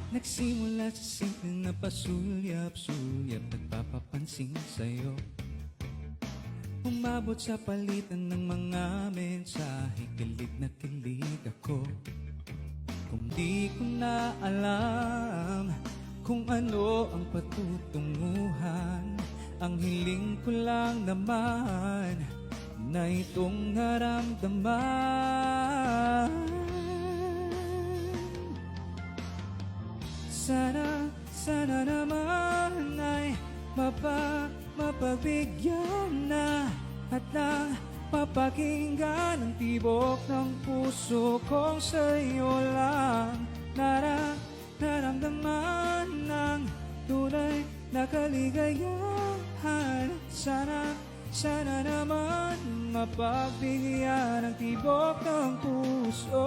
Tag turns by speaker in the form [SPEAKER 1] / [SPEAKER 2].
[SPEAKER 1] Nagsimula sa simple na pasulyap-sulyap, nagpapapansin sa'yo. Umabot sa palitan ng mga mensahe, kilig na kilig ako. Kung di ko na alam kung ano ang patutunguhan, ang hiling ko lang naman na itong naramdaman. Sana naman ay mapagbigyan na at nang mapakinggan ang tibok ng puso kong sa'yo lang naramdaman ng tunay na kaligayahan. Sana naman mapagbigyan ang tibok ng puso